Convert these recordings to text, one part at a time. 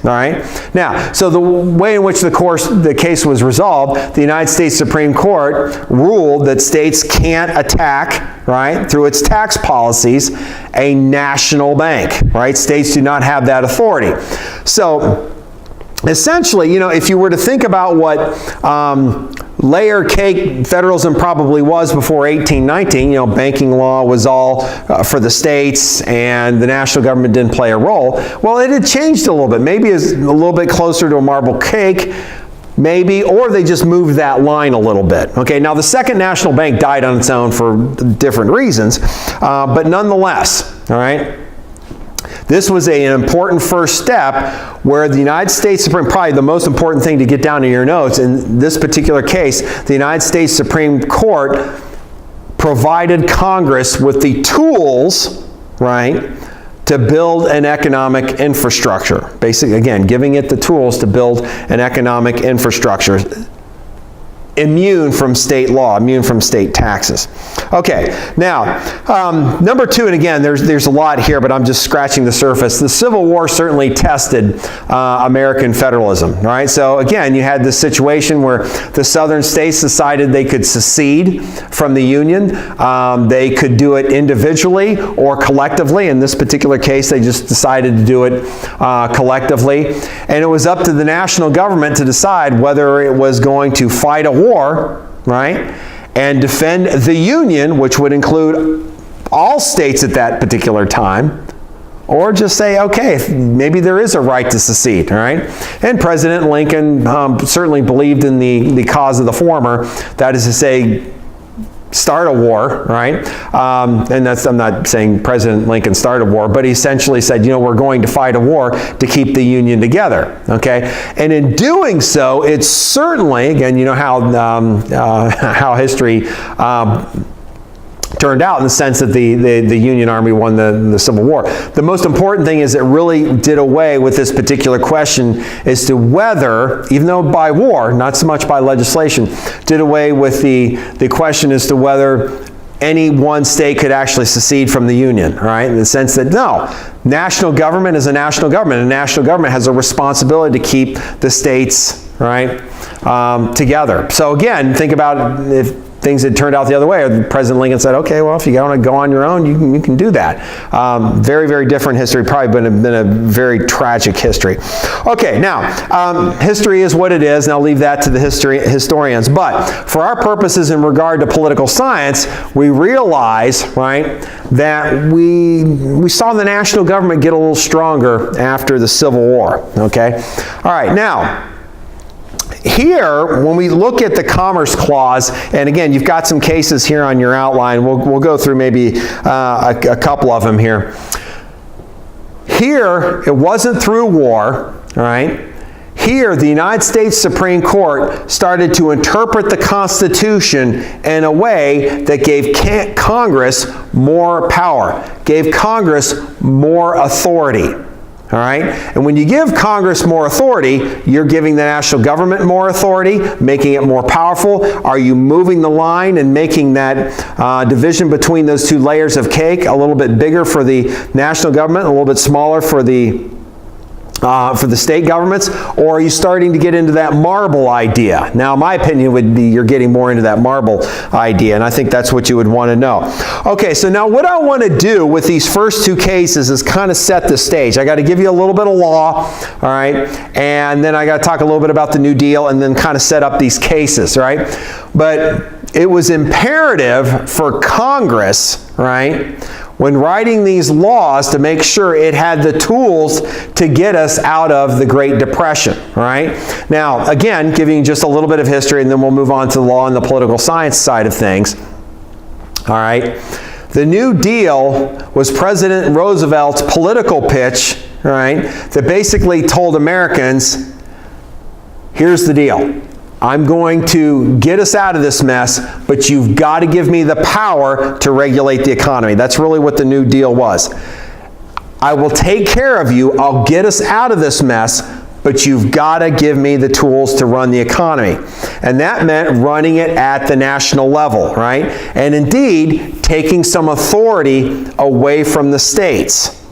All right. Now, so the way in which the case was resolved, the United States Supreme Court ruled that states can't attack, right, through its tax policies, a national bank, right? States do not have that authority. So, essentially, you know, if you were to think about what layer cake federalism probably was before 1819, you know, banking law was all for the states and the national government didn't play a role. Well, it had changed a little bit. Maybe it's a little bit closer to a marble cake, maybe, or they just moved that line a little bit. Okay, now the second national bank died on its own for different reasons, but nonetheless, all right, this was an important first step where the United States Supreme, probably the most important thing to get down in your notes, in this particular case, the United States Supreme Court provided Congress with the tools, right, to build an economic infrastructure. Basically, again, giving it the tools to build an economic infrastructure. Immune from state law, immune from state taxes. Okay, now, number two, and again, there's a lot here, but I'm just scratching the surface. The Civil War certainly tested American federalism, right? So again, you had this situation where the southern states decided they could secede from the Union. They could do it individually or collectively. In this particular case, they just decided to do it collectively. And it was up to the national government to decide whether it was going to fight a war, right, and defend the Union, which would include all states at that particular time, or just say, okay, maybe there is a right to secede, all right? And President Lincoln certainly believed in the cause of the former, that is to say, start a war, right? And that's, I'm not saying President Lincoln started a war, but he essentially said, you know, we're going to fight a war to keep the Union together, okay? And in doing so, it's certainly, again, you know how history turned out in the sense that the Union Army won the Civil War. The most important thing is it really did away with this particular question as to whether, even though by war, not so much by legislation, did away with the question as to whether any one state could actually secede from the Union, right? In the sense that, no, national government is a national government, and national government has a responsibility to keep the states, right, together. So again, think about if things had turned out the other way. President Lincoln said, okay, well, if you want to go on your own, you can do that. Very, very different history, probably been a very tragic history. Okay, now, history is what it is, and I'll leave that to the historians. But for our purposes in regard to political science, we realize, right, that we saw the national government get a little stronger after the Civil War, okay? All right, now, here, when we look at the Commerce Clause, and again, you've got some cases here on your outline. We'll go through maybe a couple of them here. Here, it wasn't through war, all right? Here, the United States Supreme Court started to interpret the Constitution in a way that gave Congress more power, gave Congress more authority. All right? And when you give Congress more authority, you're giving the national government more authority, making it more powerful. Are you moving the line and making that division between those two layers of cake a little bit bigger for the national government, a little bit smaller for the state governments, or are you starting to get into that marble idea? Now, my opinion would be you're getting more into that marble idea, and I think that's what you would want to know. Okay, so now what I want to do with these first two cases is kind of set the stage. I got to give you a little bit of law, all right, and then I got to talk a little bit about the New Deal, and then kind of set up these cases, right? But it was imperative for Congress, right, when writing these laws to make sure it had the tools to get us out of the Great Depression, right? Now, again, giving just a little bit of history, and then we'll move on to the law and the political science side of things, all right? The New Deal was President Roosevelt's political pitch, right, that basically told Americans, here's the deal. I'm going to get us out of this mess, but you've got to give me the power to regulate the economy. That's really what the New Deal was. I will take care of you. I'll get us out of this mess, but you've got to give me the tools to run the economy. And that meant running it at the national level, right? And indeed, taking some authority away from the states.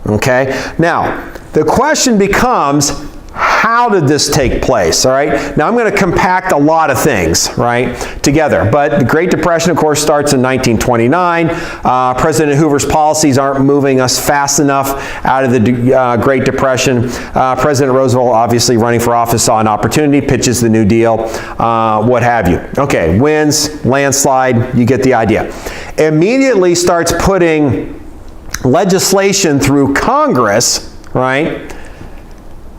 Okay? Now, The question becomes, how did this take place? All right. Now I'm going to compact a lot of things, right, together. But the Great Depression, of course, starts in 1929. President Hoover's policies aren't moving us fast enough out of the Great Depression. President Roosevelt, obviously running for office, saw an opportunity, pitches the New Deal, what have you. Okay, wins, landslide, you get the idea. Immediately starts putting legislation through Congress, right,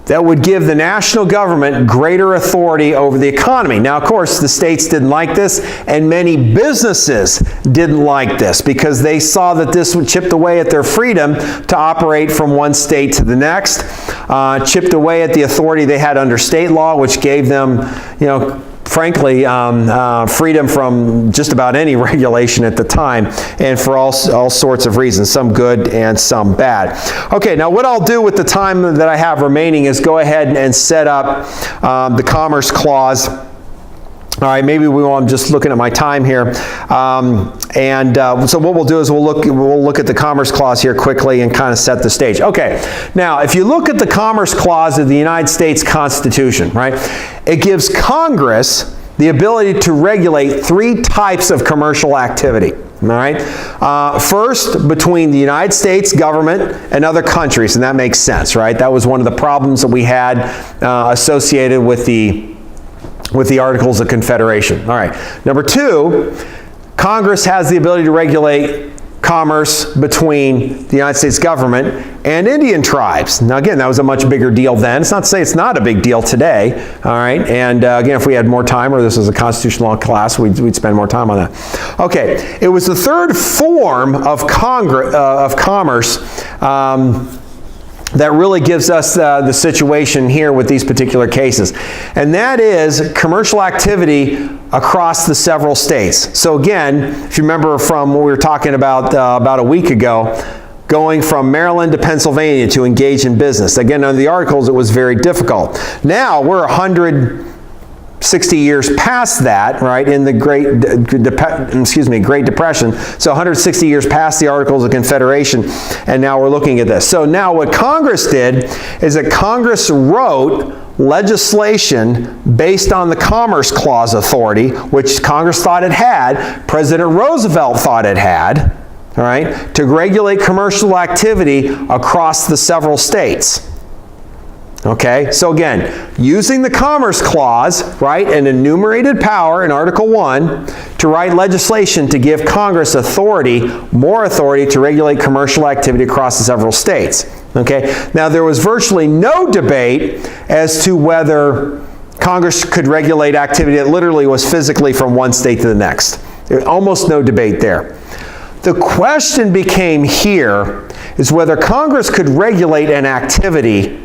that would give the national government greater authority over the economy. Now, of course, the states didn't like this, and many businesses didn't like this because they saw that this would chip away at their freedom to operate from one state to the next, chipped away at the authority they had under state law, which gave them, you know, frankly, freedom from just about any regulation at the time, and for all sorts of reasons, some good and some bad. Okay, now what I'll do with the time that I have remaining is go ahead and set up the Commerce Clause. All right, maybe I'm just looking at my time here. So what we'll do is we'll look at the Commerce Clause here quickly and kind of set the stage. Okay, now if you look at the Commerce Clause of the United States Constitution, right, it gives Congress the ability to regulate 3 types of commercial activity. All right, first, between the United States government and other countries, and that makes sense, right? That was one of the problems that we had associated with the Articles of Confederation. All right. Number 2, Congress has the ability to regulate commerce between the United States government and Indian tribes. Now, again, that was a much bigger deal then. It's not to say it's not a big deal today. All right. And again, if we had more time, or this was a constitutional law class, we'd spend more time on that. Okay. It was the third form of commerce that really gives us the situation here with these particular cases. And that is commercial activity across the several states. So again, if you remember from what we were talking about a week ago, going from Maryland to Pennsylvania to engage in business. Again, under the Articles, it was very difficult. Now we're 160 years past that, right, in the Great Depression. So 160 years past the Articles of Confederation, and now we're looking at this. So now what Congress did is that Congress wrote legislation based on the Commerce Clause authority, which Congress thought it had, President Roosevelt thought it had, all right, to regulate commercial activity across the several states. Okay, so again, using the Commerce Clause, right, an enumerated power in Article 1 to write legislation to give Congress more authority to regulate commercial activity across the several states. Okay, now there was virtually no debate as to whether Congress could regulate activity that literally was physically from one state to the next. There was almost no debate there. The question became here is whether Congress could regulate an activity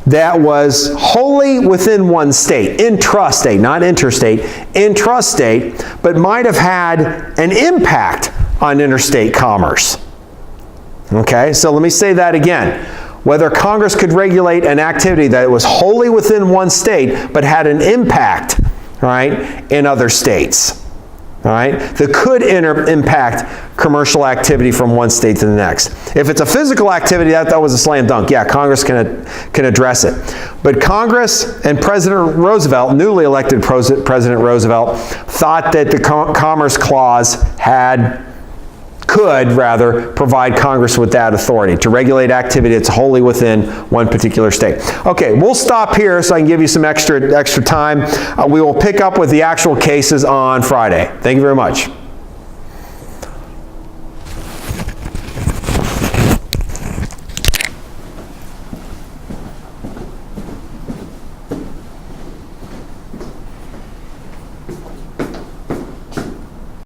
that was wholly within one state, intrastate, not interstate, intrastate, but might have had an impact on interstate commerce. Okay, so let me say that again. Whether Congress could regulate an activity that was wholly within one state, but had an impact, right, in other states. All right, that could impact commercial activity from one state to the next. If it's a physical activity, that was a slam dunk. Yeah, Congress can address it. But Congress and President Roosevelt, newly elected President Roosevelt, thought that the Commerce Clause could provide Congress with that authority to regulate activity that's wholly within one particular state. Okay, we'll stop here so I can give you some extra time. We will pick up with the actual cases on Friday. Thank you very much.